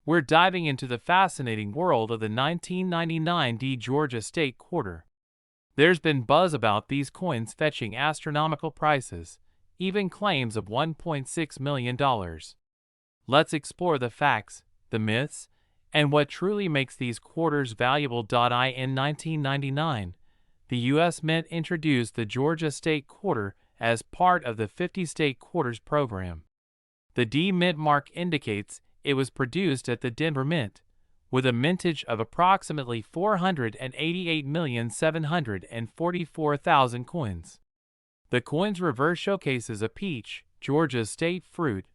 We're diving into the fascinating world of the 1999 Georgia State Quarter. There's been buzz about these coins fetching astronomical prices, even claims of $1.6 million. Let's explore the facts, the myths, and what truly makes these quarters valuable. In 1999, the U.S. Mint introduced the Georgia State Quarter as part of the 50 State Quarters program. The D Mint mark indicates it was produced at the Denver Mint, with a mintage of approximately 488,744,000 coins. The coin's reverse showcases a peach, Georgia's state fruit,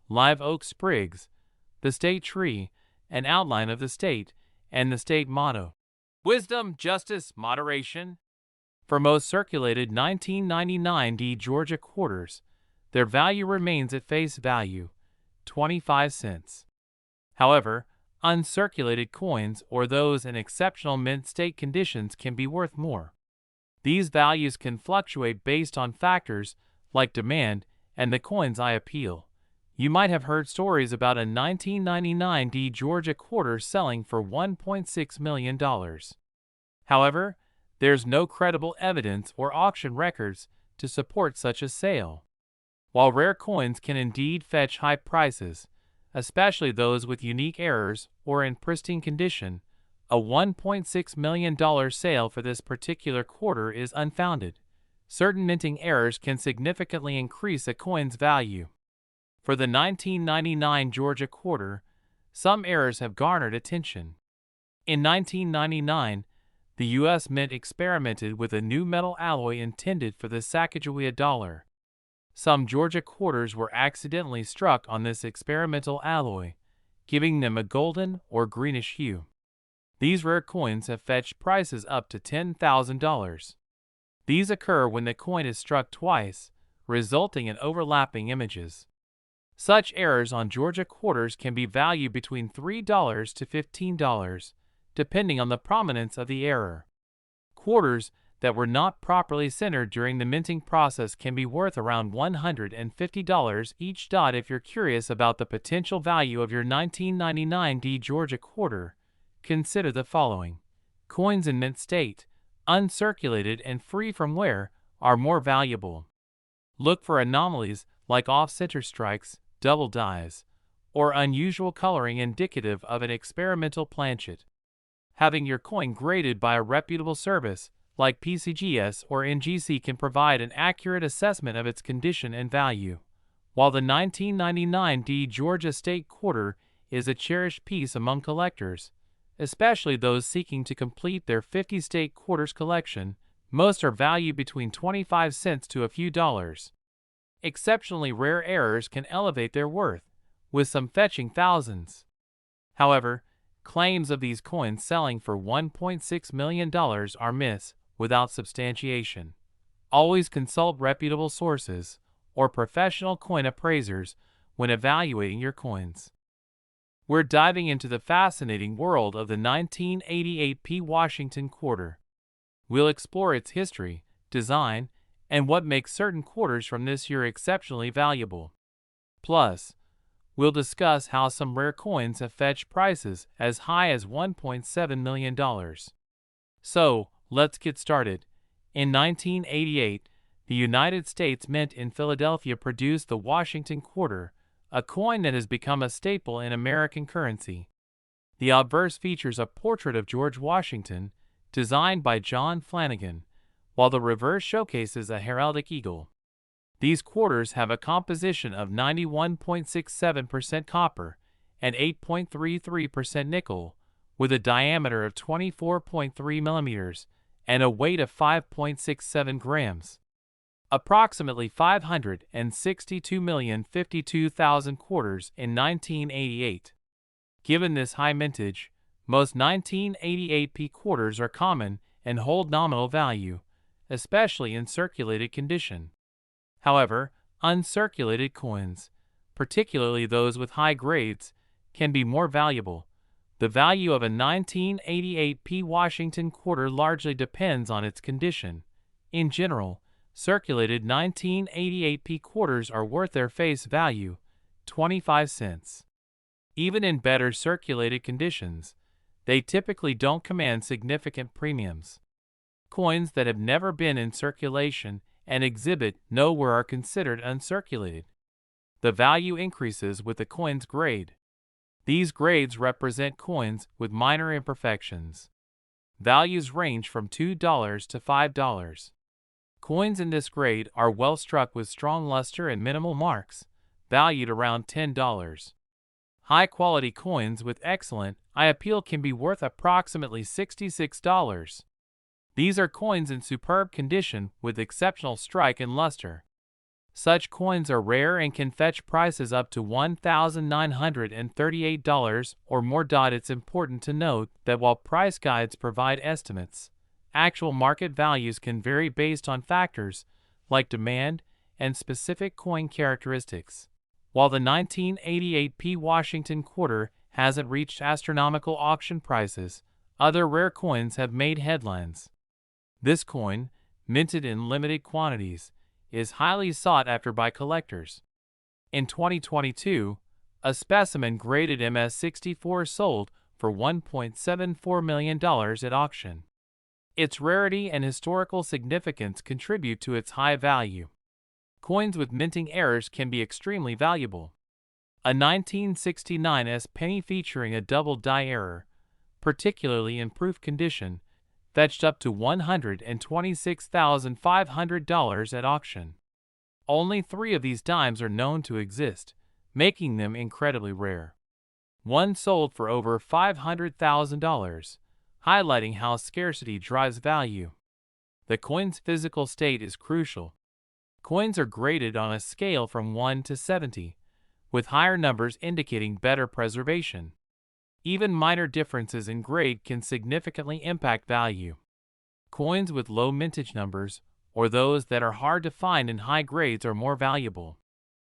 live oak sprigs, the state tree, an outline of the state, and the state motto: wisdom, justice, moderation. For most circulated 1999 Georgia quarters, their value remains at face value, 25 cents. However, uncirculated coins or those in exceptional mint state conditions can be worth more. These values can fluctuate based on factors like demand and the coin's eye appeal. You might have heard stories about a 1999 Georgia quarter selling for $1.6 million. However, there's no credible evidence or auction records to support such a sale. While rare coins can indeed fetch high prices, especially those with unique errors or in pristine condition, a $1.6 million sale for this particular quarter is unfounded. Certain minting errors can significantly increase a coin's value. For the 1999 Georgia quarter, some errors have garnered attention. In 1999, the U.S. Mint experimented with a new metal alloy intended for the Sacagawea dollar. Some Georgia quarters were accidentally struck on this experimental alloy, giving them a golden or greenish hue. These rare coins have fetched prices up to $10,000. These occur when the coin is struck twice, resulting in overlapping images. Such errors on Georgia quarters can be valued between $3 to $15, depending on the prominence of the error. Quarters that were not properly centered during the minting process can be worth around $150 each. If you're curious about the potential value of your 1999 Georgia quarter, consider the following. Coins in mint state, uncirculated and free from wear, are more valuable. Look for anomalies like off-center strikes, double dies, or unusual coloring indicative of an experimental planchet. Having your coin graded by a reputable service like PCGS or NGC can provide an accurate assessment of its condition and value. While the 1999 Georgia State Quarter is a cherished piece among collectors, especially those seeking to complete their 50 state quarters collection, most are valued between 25 cents to a few dollars. Exceptionally rare errors can elevate their worth, with some fetching thousands. However, claims of these coins selling for $1.6 million are myths without substantiation. Always consult reputable sources or professional coin appraisers when evaluating your coins. We're diving into the fascinating world of the 1988 P Washington quarter. We'll explore its history, design, and what makes certain quarters from this year exceptionally valuable. Plus, we'll discuss how some rare coins have fetched prices as high as $1.7 million. So, let's get started. In 1988, the United States Mint in Philadelphia produced the Washington Quarter, a coin that has become a staple in American currency. The obverse features a portrait of George Washington, designed by John Flanagan, while the reverse showcases a heraldic eagle. These quarters have a composition of 91.67% copper and 8.33% nickel, with a diameter of 24.3 millimeters and a weight of 5.67 grams. Approximately 562,052,000 quarters in 1988. Given this high mintage, most 1988 P quarters are common and hold nominal value, especially in circulated condition. However, uncirculated coins, particularly those with high grades, can be more valuable. The value of a 1988 P Washington quarter largely depends on its condition. In general, circulated 1988 P quarters are worth their face value, 25 cents. Even in better circulated conditions, they typically don't command significant premiums. Coins that have never been in circulation and exhibit nowhere are considered uncirculated. The value increases with the coin's grade. These grades represent coins with minor imperfections. Values range from $2 to $5. Coins in this grade are well struck with strong luster and minimal marks, valued around $10. High-quality coins with excellent eye appeal can be worth approximately $66. These are coins in superb condition with exceptional strike and luster. Such coins are rare and can fetch prices up to $1,938 or more. It's important to note that while price guides provide estimates, actual market values can vary based on factors like demand and specific coin characteristics. While the 1988 P Washington quarter hasn't reached astronomical auction prices, other rare coins have made headlines. This coin, minted in limited quantities, is highly sought after by collectors. In 2022, a specimen graded MS64 sold for $1.74 million at auction. Its rarity and historical significance contribute to its high value. Coins with minting errors can be extremely valuable. A 1969 S penny featuring a double die error, particularly in proof condition, fetched up to $126,500 at auction. Only 3 of these dimes are known to exist, making them incredibly rare. One sold for over $500,000, highlighting how scarcity drives value. The coin's physical state is crucial. Coins are graded on a scale from 1 to 70, with higher numbers indicating better preservation. Even minor differences in grade can significantly impact value. Coins with low mintage numbers, or those that are hard to find in high grades, are more valuable.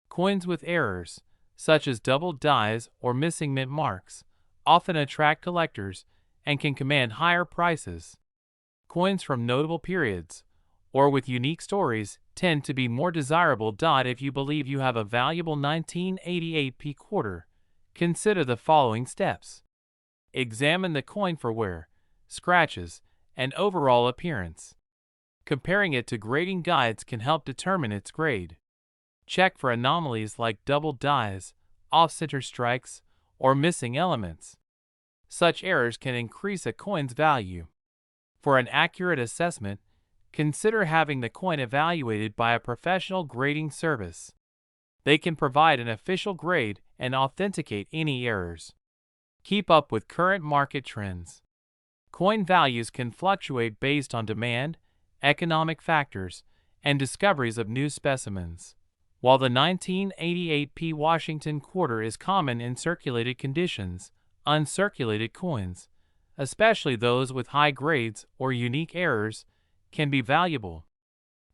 Coins with errors, such as double dies or missing mint marks, often attract collectors and can command higher prices. Coins from notable periods, or with unique stories, tend to be more desirable. If you believe you have a valuable 1988 P quarter, consider the following steps. Examine the coin for wear, scratches, and overall appearance. Comparing it to grading guides can help determine its grade. Check for anomalies like double dies, off-center strikes, or missing elements. Such errors can increase a coin's value. For an accurate assessment, consider having the coin evaluated by a professional grading service. They can provide an official grade and authenticate any errors. Keep up with current market trends. Coin values can fluctuate based on demand, economic factors, and discoveries of new specimens. While the 1988 P Washington quarter is common in circulated conditions, uncirculated coins, especially those with high grades or unique errors, can be valuable.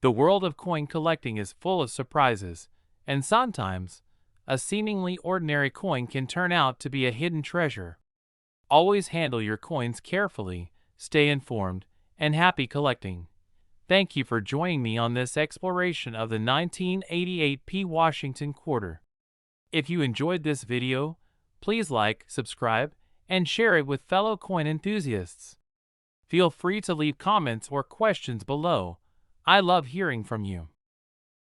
The world of coin collecting is full of surprises, and sometimes a seemingly ordinary coin can turn out to be a hidden treasure. Always handle your coins carefully, stay informed, and happy collecting. Thank you for joining me on this exploration of the 1988 P Washington quarter. If you enjoyed this video, please like, subscribe, and share it with fellow coin enthusiasts. Feel free to leave comments or questions below. I love hearing from you.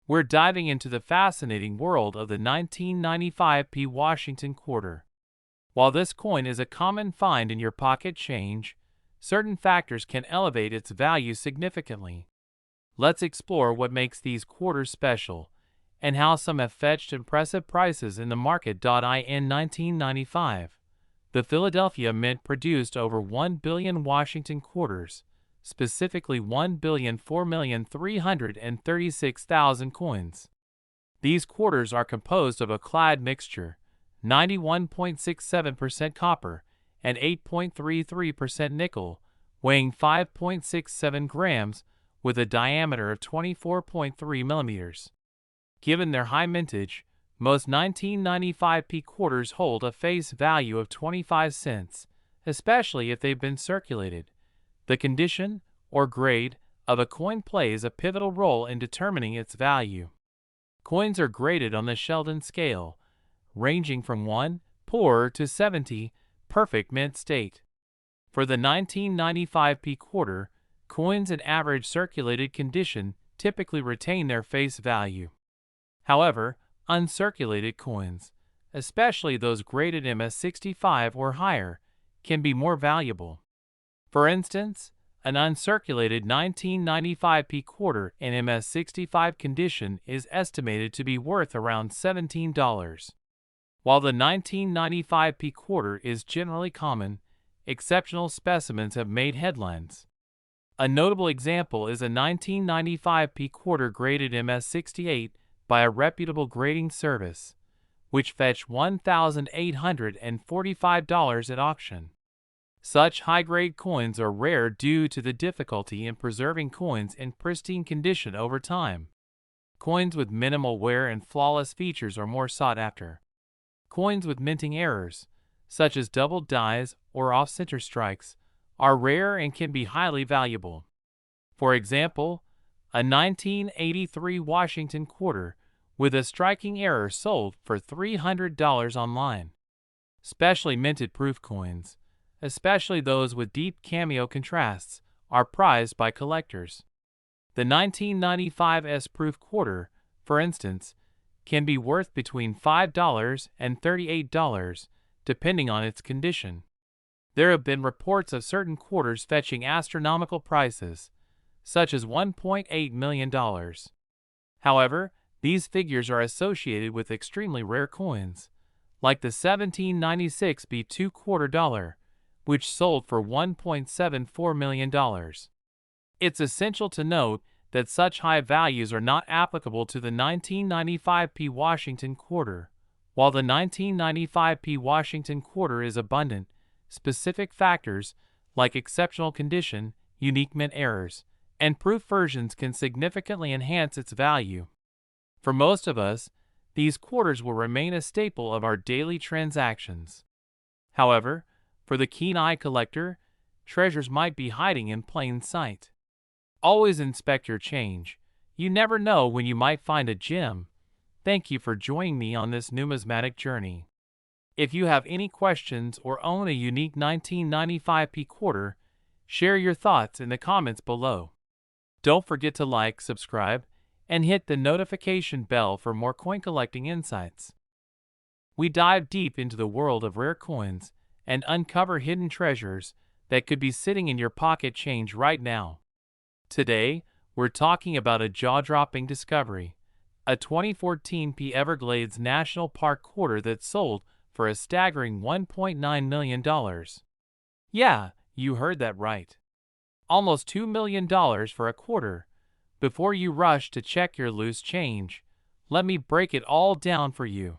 We're diving into the fascinating world of the 1995 P Washington quarter. While this coin is a common find in your pocket change, certain factors can elevate its value significantly. Let's explore what makes these quarters special and how some have fetched impressive prices in the market. In 1995, the Philadelphia Mint produced over 1 billion Washington quarters, specifically 1,004,336,000 coins. These quarters are composed of a clad mixture, 91.67% copper and 8.33% nickel, weighing 5.67 grams with a diameter of 24.3 millimeters. Given their high mintage, most 1995 P quarters hold a face value of 25 cents, especially if they've been circulated. The condition, or grade, of a coin plays a pivotal role in determining its value. Coins are graded on the Sheldon scale, ranging from 1 poor to 70, perfect mint state. For the 1995 P quarter, coins in average circulated condition typically retain their face value. However, uncirculated coins, especially those graded MS65 or higher, can be more valuable. For instance, an uncirculated 1995 P quarter in MS65 condition is estimated to be worth around $17. While the 1995 P quarter is generally common, exceptional specimens have made headlines. A notable example is a 1995 P quarter graded MS68 by a reputable grading service, which fetched $1,845 at auction. Such high-grade coins are rare due to the difficulty in preserving coins in pristine condition over time. Coins with minimal wear and flawless features are more sought after. Coins with minting errors, such as double dies or off-center strikes, are rare and can be highly valuable. For example, a 1983 Washington quarter with a striking error sold for $300 online. Specially minted proof coins, especially those with deep cameo contrasts, are prized by collectors. The 1995 S-proof quarter, for instance, can be worth between $5 and $38, depending on its condition. There have been reports of certain quarters fetching astronomical prices, such as $1.8 million. However, these figures are associated with extremely rare coins, like the 1796 B2 quarter dollar, which sold for $1.74 million. It's essential to note that such high values are not applicable to the 1995 P Washington quarter. While the 1995 P Washington quarter is abundant, specific factors like exceptional condition, unique mint errors, and proof versions can significantly enhance its value. For most of us, these quarters will remain a staple of our daily transactions. However, for the keen-eye collector, treasures might be hiding in plain sight. Always inspect your change. You never know when you might find a gem. Thank you for joining me on this numismatic journey. If you have any questions or own a unique 1995 P quarter, share your thoughts in the comments below. Don't forget to like, subscribe, and hit the notification bell for more coin collecting insights. We dive deep into the world of rare coins and uncover hidden treasures that could be sitting in your pocket change right now. Today, we're talking about a jaw-dropping discovery, a 2014 P Everglades National Park quarter that sold for a staggering $1.9 million. Yeah, you heard that right. Almost $2 million for a quarter. Before you rush to check your loose change, let me break it all down for you.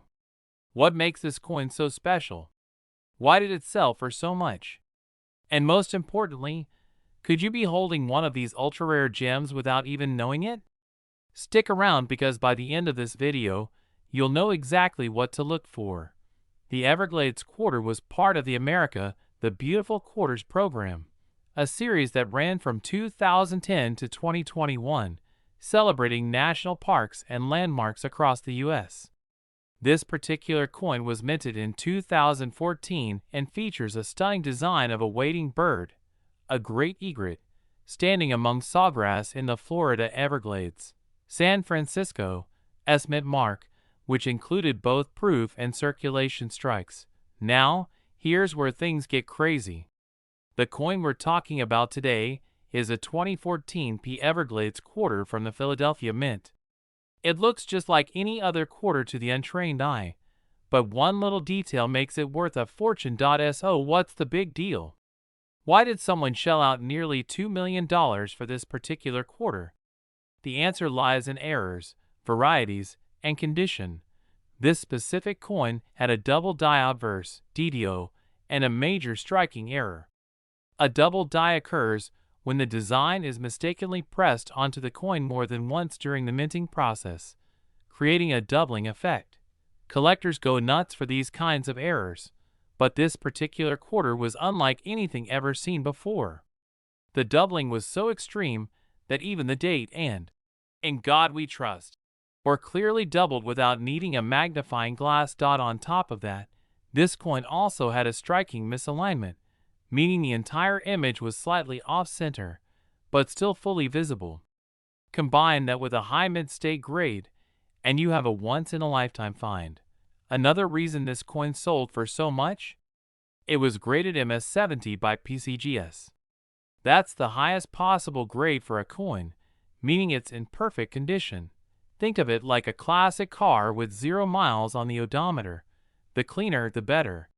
What makes this coin so special? Why did it sell for so much? And most importantly, could you be holding one of these ultra-rare gems without even knowing it? Stick around because by the end of this video, you'll know exactly what to look for. The Everglades quarter was part of the America the Beautiful Quarters program, a series that ran from 2010 to 2021, celebrating national parks and landmarks across the U.S. This particular coin was minted in 2014 and features a stunning design of a wading bird, a great egret, standing among sawgrass in the Florida Everglades. San Francisco, S-mint mark, which included both proof and circulation strikes. Now, here's where things get crazy. The coin we're talking about today is a 2014 P Everglades quarter from the Philadelphia Mint. It looks just like any other quarter to the untrained eye, but one little detail makes it worth a fortune. So what's the big deal? Why did someone shell out nearly $2 million for this particular quarter? The answer lies in errors, varieties, and condition. This specific coin had a double die obverse, DDO, and a major striking error. A double die occurs when the design is mistakenly pressed onto the coin more than once during the minting process, creating a doubling effect. Collectors go nuts for these kinds of errors, but this particular quarter was unlike anything ever seen before. The doubling was so extreme that even the date and "In God We Trust" were clearly doubled without needing a magnifying glass. On top of that, This coin also had a striking misalignment, meaning the entire image was slightly off-center, but still fully visible. Combine that with a high mid-state grade, and you have a once-in-a-lifetime find. Another reason this coin sold for so much? It was graded MS-70 by PCGS. That's the highest possible grade for a coin, meaning it's in perfect condition. Think of it like a classic car with 0 miles on the odometer. The cleaner, the better.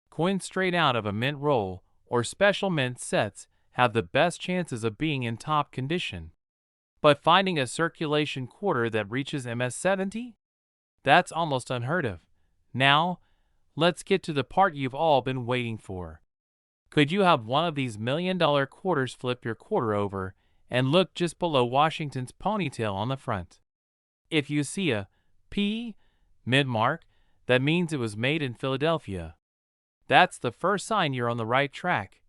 Coins straight out of a mint roll or special mint sets have the best chances of being in top condition. But finding a circulation quarter that reaches MS-70? That's almost unheard of. Now, let's get to the part you've all been waiting for. Could you have one of these $1 million quarters flip your quarter over and look just below Washington's ponytail on the front? If you see a P mid mark, that means it was made in Philadelphia. That's the first sign you're on the right track.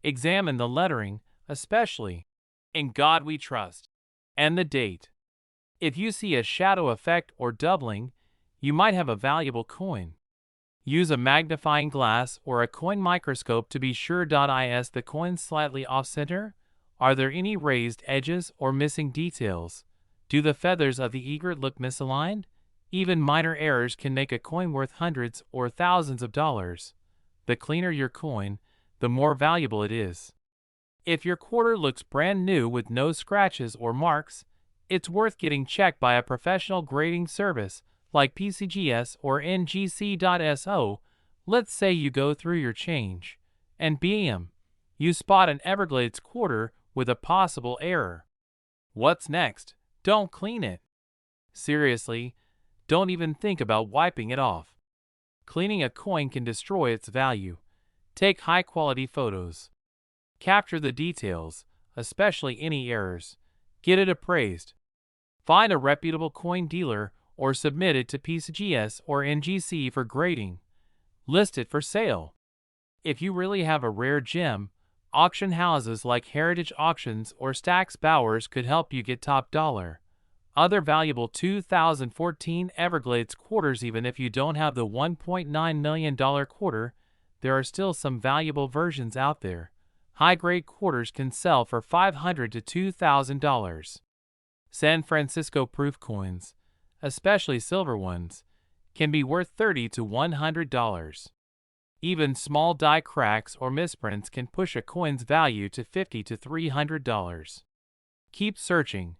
Examine the lettering, especially "In God We Trust," and the date. If you see a shadow effect or doubling, you might have a valuable coin. Use a magnifying glass or a coin microscope to be sure. Is the coin slightly off-center? Are there any raised edges or missing details? Do the feathers of the egret look misaligned? Even minor errors can make a coin worth hundreds or thousands of dollars. The cleaner your coin, the more valuable it is. If your quarter looks brand new with no scratches or marks, it's worth getting checked by a professional grading service like PCGS or NGC.so. Let's say you go through your change, and bam, you spot an Everglades quarter with a possible error. What's next? Don't clean it. Seriously, don't even think about wiping it off. Cleaning a coin can destroy its value. Take high-quality photos. Capture the details, especially any errors. Get it appraised. Find a reputable coin dealer or submit it to PCGS or NGC for grading. List it for sale. If you really have a rare gem, auction houses like Heritage Auctions or Stack's Bowers could help you get top dollar. Other valuable 2014 Everglades quarters. Even if you don't have the $1.9 million quarter, there are still some valuable versions out there. High-grade quarters can sell for $500 to $2,000. San Francisco proof coins, especially silver ones, can be worth $30 to $100. Even small die cracks or misprints can push a coin's value to $50 to $300. Keep searching.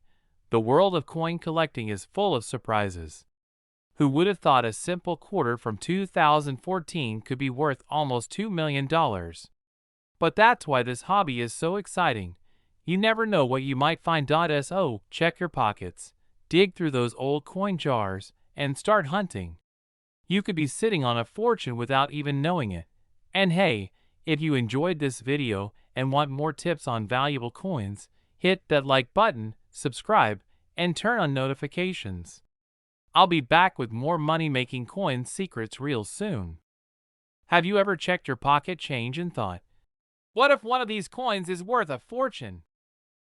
The world of coin collecting is full of surprises. Who would have thought a simple quarter from 2014 could be worth almost $2 million? But that's why this hobby is so exciting. You never know what you might find. So check your pockets, dig through those old coin jars, and start hunting. You could be sitting on a fortune without even knowing it. And hey, if you enjoyed this video and want more tips on valuable coins, hit that like button, subscribe, and turn on notifications. I'll be back with more money-making coin secrets real soon. Have you ever checked your pocket change and thought, what if one of these coins is worth a fortune?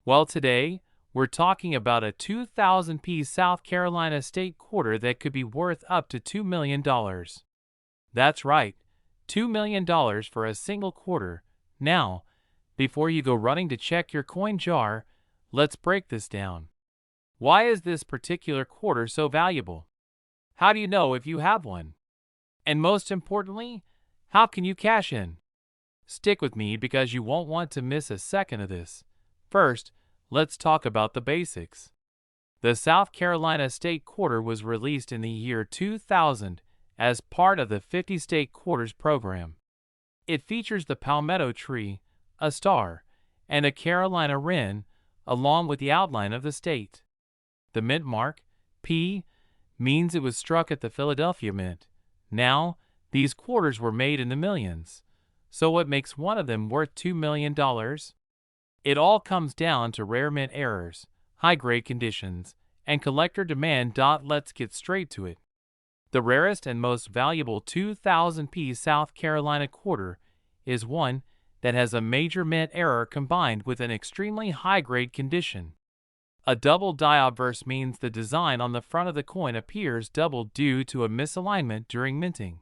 Well, today, we're talking about a 2000-piece South Carolina state quarter that could be worth up to $2 million. That's right, $2 million for a single quarter. Now, before you go running to check your coin jar, let's break this down. Why is this particular quarter so valuable? How do you know if you have one? And most importantly, how can you cash in? Stick with me because you won't want to miss a second of this. First, let's talk about the basics. The South Carolina State Quarter was released in the year 2000 as part of the 50 State Quarters program. It features the palmetto tree, a star, and a Carolina wren, along with the outline of the state. The mint mark, P, means it was struck at the Philadelphia Mint. Now, these quarters were made in the millions. So what makes one of them worth $2 million? It all comes down to rare mint errors, high-grade conditions, and collector demand. Let's get straight to it. The rarest and most valuable 2000-piece South Carolina quarter is one that has a major mint error combined with an extremely high-grade condition. A double die obverse means the design on the front of the coin appears doubled due to a misalignment during minting.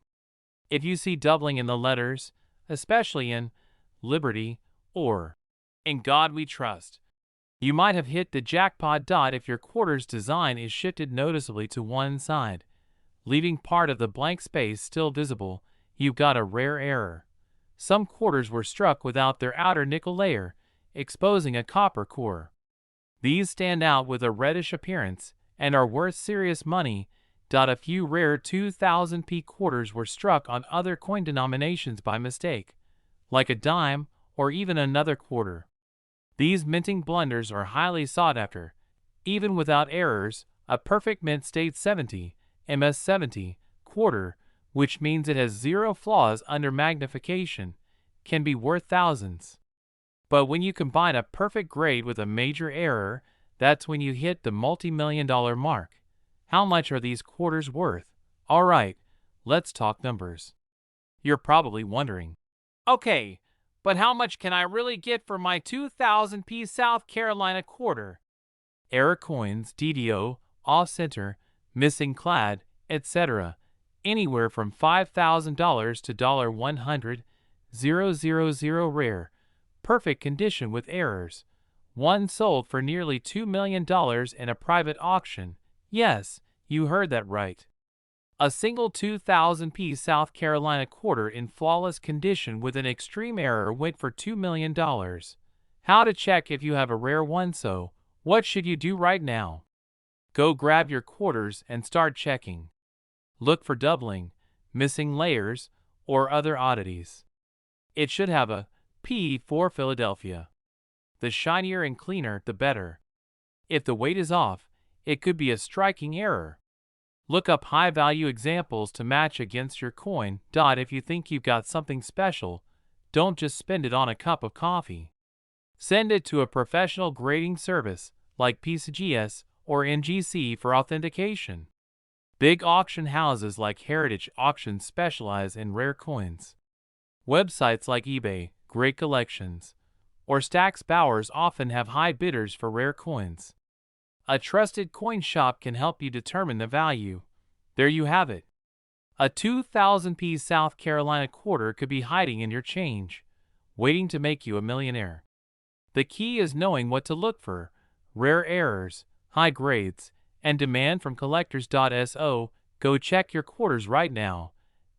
If you see doubling in the letters, especially in Liberty or In God We Trust, you might have hit the jackpot. If your quarter's design is shifted noticeably to one side, leaving part of the blank space still visible, you've got a rare error. Some quarters were struck without their outer nickel layer, exposing a copper core. These stand out with a reddish appearance and are worth serious money. A few rare 2000p quarters were struck on other coin denominations by mistake, like a dime or even another quarter. These minting blunders are highly sought after. Even without errors, a perfect mint state 70, MS70, quarter, which means it has zero flaws under magnification, can be worth thousands. But when you combine a perfect grade with a major error, that's when you hit the multi-million-dollar mark. How much are these quarters worth? Alright, let's talk numbers. You're probably wondering, okay, but how much can I really get for my 2000p South Carolina quarter? Error coins, DDO, off-center, missing clad, etc., anywhere from $5,000 to $100,000 rare, perfect condition with errors. One sold for nearly $2 million in a private auction. Yes, you heard that right. A single 2000p South Carolina quarter in flawless condition with an extreme error went for $2 million. How to check if you have a rare one? So, what should you do right now? Go grab your quarters and start checking. Look for doubling, missing layers, or other oddities. It should have a P for Philadelphia. The shinier and cleaner, the better. If the weight is off, it could be a striking error. Look up high-value examples to match against your coin. If you think you've got something special, don't just spend it on a cup of coffee. Send it to a professional grading service like PCGS or NGC for authentication. Big auction houses like Heritage Auctions specialize in rare coins. Websites like eBay, Great Collections, or Stax Bowers often have high bidders for rare coins. A trusted coin shop can help you determine the value. There you have it. A 2000p South Carolina quarter could be hiding in your change, waiting to make you a millionaire. The key is knowing what to look for: rare errors, high grades, and demand from collectors. So, go check your quarters right now.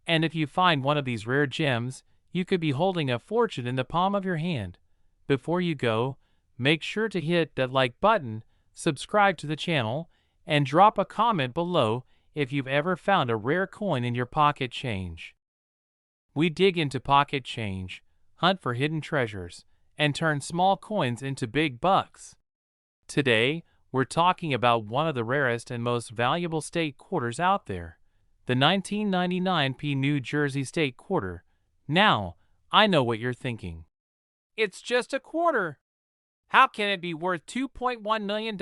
And if you find one of these rare gems, you could be holding a fortune in the palm of your hand. Before you go, make sure to hit that like button, subscribe to the channel, and drop a comment below if you've ever found a rare coin in your pocket change. We dig into pocket change, hunt for hidden treasures, and turn small coins into big bucks. Today, we're talking about one of the rarest and most valuable state quarters out there, the 1999p New Jersey State Quarter. Now, I know what you're thinking. It's just a quarter. How can it be worth $2.1 million?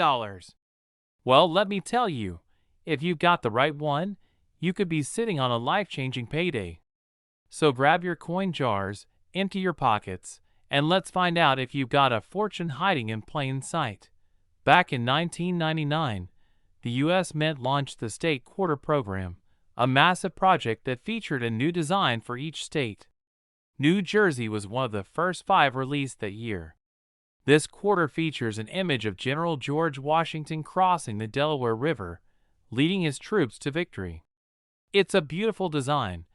Well, let me tell you, if you've got the right one, you could be sitting on a life-changing payday. So grab your coin jars, empty your pockets, and let's find out if you've got a fortune hiding in plain sight. Back in 1999, the U.S. Mint launched the State Quarter Program, a massive project that featured a new design for each state. New Jersey was one of the first 5 released that year. This quarter features an image of General George Washington crossing the Delaware River, leading his troops to victory. It's a beautiful design,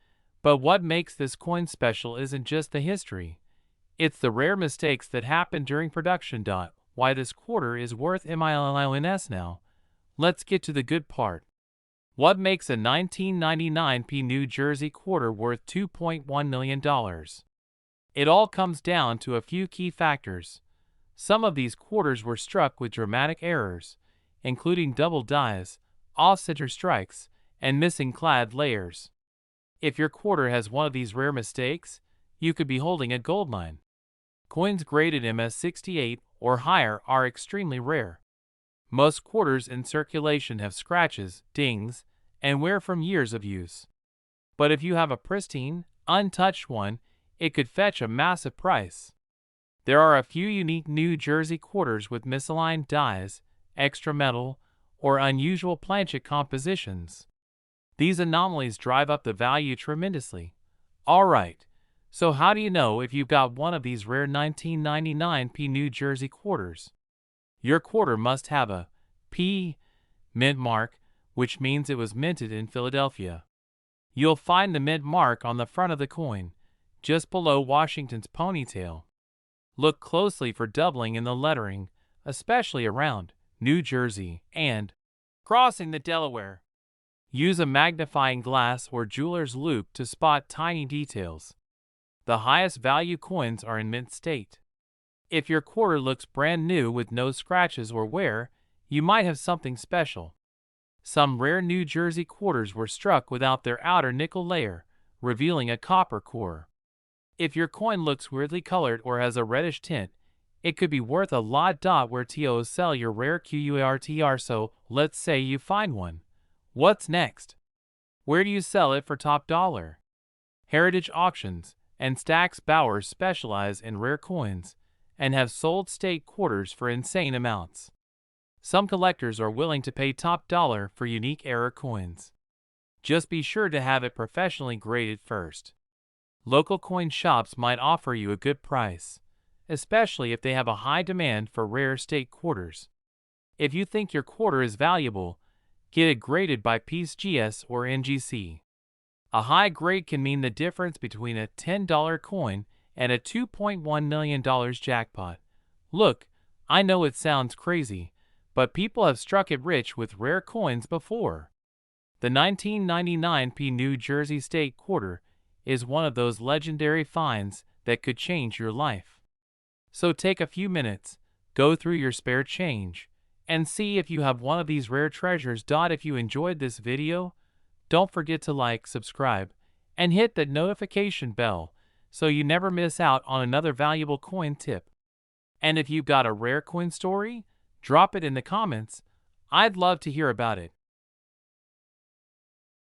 but what makes this coin special isn't just the history. It's the rare mistakes that happened during production. Why this quarter is worth millions now. Let's get to the good part. What makes a 1999p New Jersey quarter worth $2.1 million? It all comes down to a few key factors. Some of these quarters were struck with dramatic errors, including double dies, off-center strikes, and missing clad layers. If your quarter has one of these rare mistakes, you could be holding a goldmine. Coins graded MS68 or higher are extremely rare. Most quarters in circulation have scratches, dings, and wear from years of use. But if you have a pristine, untouched one, it could fetch a massive price. There are a few unique New Jersey quarters with misaligned dies, extra metal, or unusual planchet compositions. These anomalies drive up the value tremendously. Alright, so how do you know if you've got one of these rare 1999 P New Jersey quarters? Your quarter must have a P mint mark, which means it was minted in Philadelphia. You'll find the mint mark on the front of the coin, just below Washington's ponytail. Look closely for doubling in the lettering, especially around New Jersey and crossing the Delaware. Use a magnifying glass or jeweler's loupe to spot tiny details. The highest value coins are in mint state. If your quarter looks brand new with no scratches or wear, you might have something special. Some rare New Jersey quarters were struck without their outer nickel layer, revealing a copper core. If your coin looks weirdly colored or has a reddish tint, it could be worth a lot. Where to sell your rare quartr? So let's say you find one. What's next? Where do you sell it for top dollar? Heritage auctions and Stack's Bowers specialize in rare coins and have sold state quarters for insane amounts. Some collectors are willing to pay top dollar for unique era coins. Just be sure to have it professionally graded first. Local coin shops might offer you a good price, especially if they have a high demand for rare state quarters. If you think your quarter is valuable, get it graded by PGS or NGC. A high grade can mean the difference between a $10 coin and a $2.1 million jackpot. Look, I know it sounds crazy, but people have struck it rich with rare coins before. The 1999 P New Jersey State Quarter is one of those legendary finds that could change your life. So take a few minutes, go through your spare change, and see if you have one of these rare treasures. If you enjoyed this video, don't forget to like, subscribe, and hit that notification bell so you never miss out on another valuable coin tip. And if you've got a rare coin story, drop it in the comments. I'd love to hear about it.